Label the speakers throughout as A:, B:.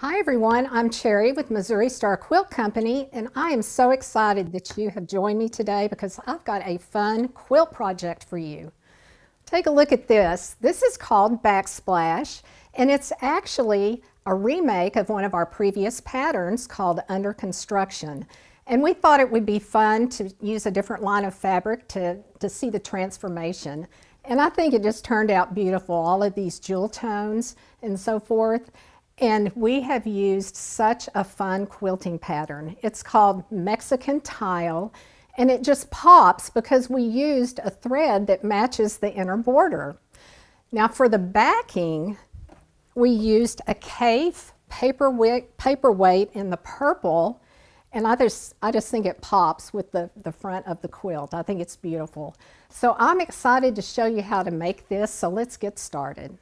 A: Hi everyone, I'm Cherry with Missouri Star Quilt Company, and I am so excited that you have joined me today because I've got a fun quilt project for you. Take a look at this. This is called Backsplash, and it's actually a remake of one of our previous patterns called Under Construction. And we thought it would be fun to use a different line of fabric to see the transformation. And I think it just turned out beautiful, all of these jewel tones and so forth. And we have used such a fun quilting pattern. It's called Mexican Tile, and it just pops because we used a thread that matches the inner border. Now for the backing, we used a Kaffe paperweight in the purple, and I just think it pops with the front of the quilt. I think it's beautiful. So I'm excited to show you how to make this, so let's get started.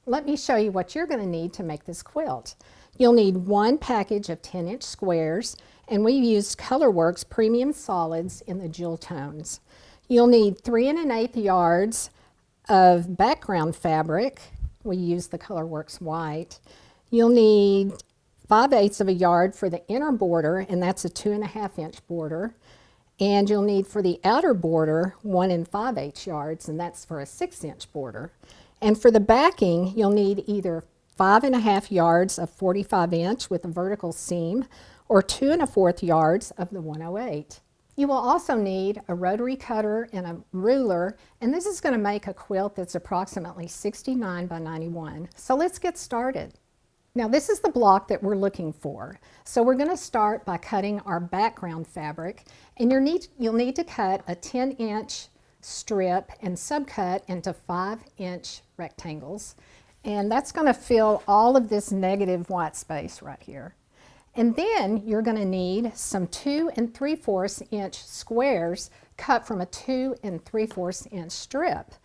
A: Let me show you what you're going to need to make this quilt. You'll need one package of 10-inch squares, and we used Colorworks Premium Solids in the jewel tones. You'll need 3 1/8 yards of background fabric. We used the Colorworks white. You'll need 5/8 of a yard for the inner border, and that's a 2.5-inch border. And you'll need for the outer border 1 5/8 yards, and that's for a 6-inch border. And for the backing, you'll need either 5 1/2 yards of 45-inch with a vertical seam or 2 1/4 yards of the 108. You will also need a rotary cutter and a ruler, and this is going to make a quilt that's approximately 69 by 91. So let's get started. Now this is the block that we're looking for. So we're going to start by cutting our background fabric, and you'll need to cut a 10-inch strip and subcut into 5-inch rectangles, and that's going to fill all of this negative white space right here. And then you're going to need some 2 3/4 inch squares cut from a 2 3/4 inch strip,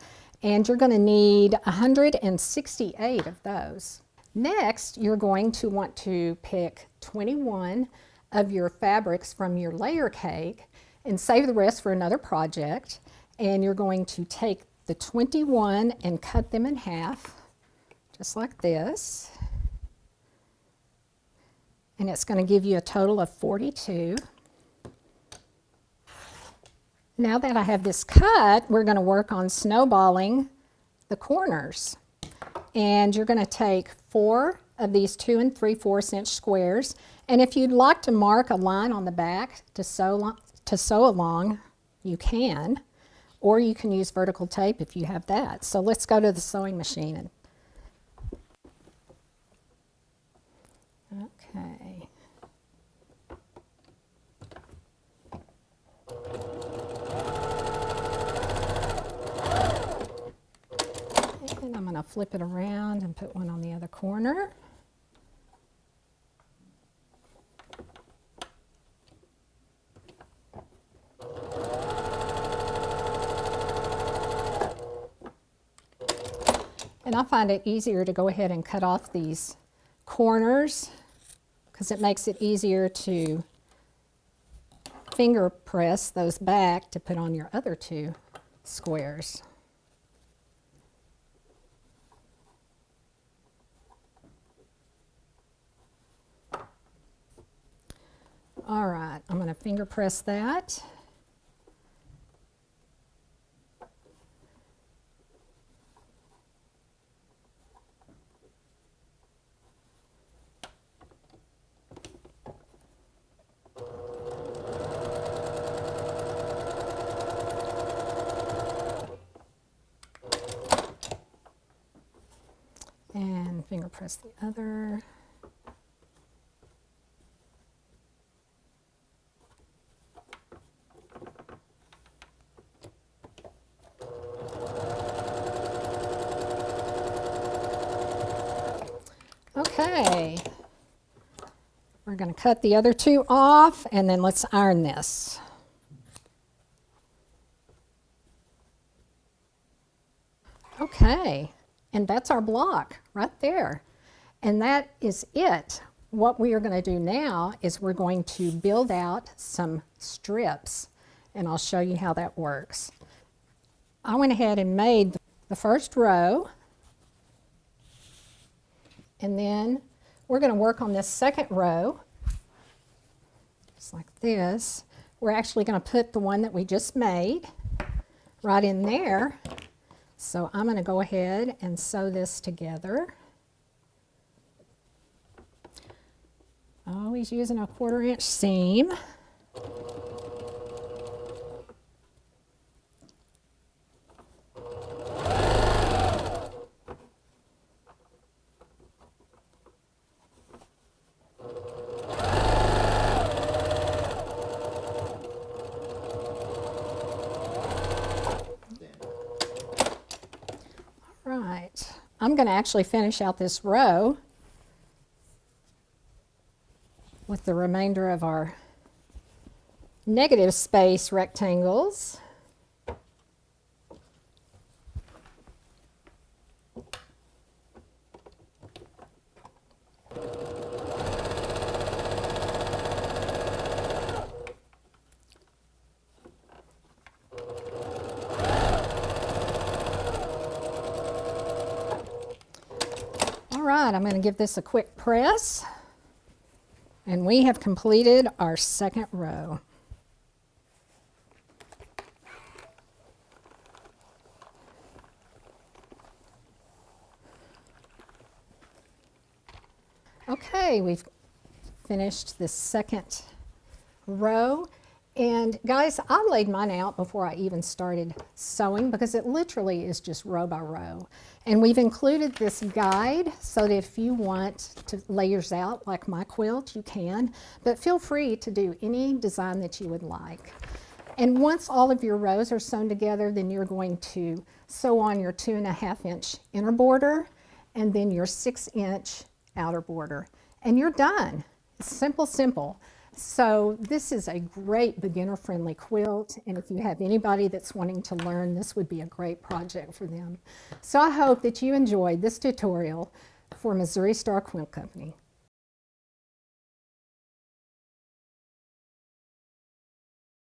A: and you're going to need 168 of those. Next, you're going to want to pick 21 of your fabrics from your layer cake and save the rest for another project. And you're going to take the 21 and cut them in half, just like this. And it's going to give you a total of 42. Now that I have this cut, we're going to work on snowballing the corners. And you're going to take 4 of these 2 3/4 inch squares. And if you'd like to mark a line on the back to sew along, you can. Or you can use vertical tape if you have that. So let's go to the sewing machine. Okay. And I'm going to flip it around and put one on the other corner. And I find it easier to go ahead and cut off these corners because it makes it easier to finger press those back to put on your other 2 squares. All right, I'm going to finger press that. And finger press the other. Okay, we're going to cut the other 2 off, and then let's iron this. Okay. And that's our block right there. And that is it. What we are going to do now is we're going to build out some strips, and I'll show you how that works. I went ahead and made the first row, and then we're going to work on this second row, just like this. We're actually going to put the one that we just made right in there. So I'm going to go ahead and sew this together. Always using a 1/4 inch seam. Right, I'm going to actually finish out this row with the remainder of our negative space rectangles. All right, I'm going to give this a quick press. And we have completed our second row. Okay, we've finished the second row. And guys, I laid mine out before I even started sewing because it literally is just row by row. And we've included this guide so that if you want to lay yours out like my quilt, you can. But feel free to do any design that you would like. And once all of your rows are sewn together, then you're going to sew on your 2.5 inch inner border and then your 6 inch outer border. And you're done. It's simple, simple. So this is a great beginner-friendly quilt, and if you have anybody that's wanting to learn, this would be a great project for them. So I hope that you enjoyed this tutorial for Missouri Star Quilt Company.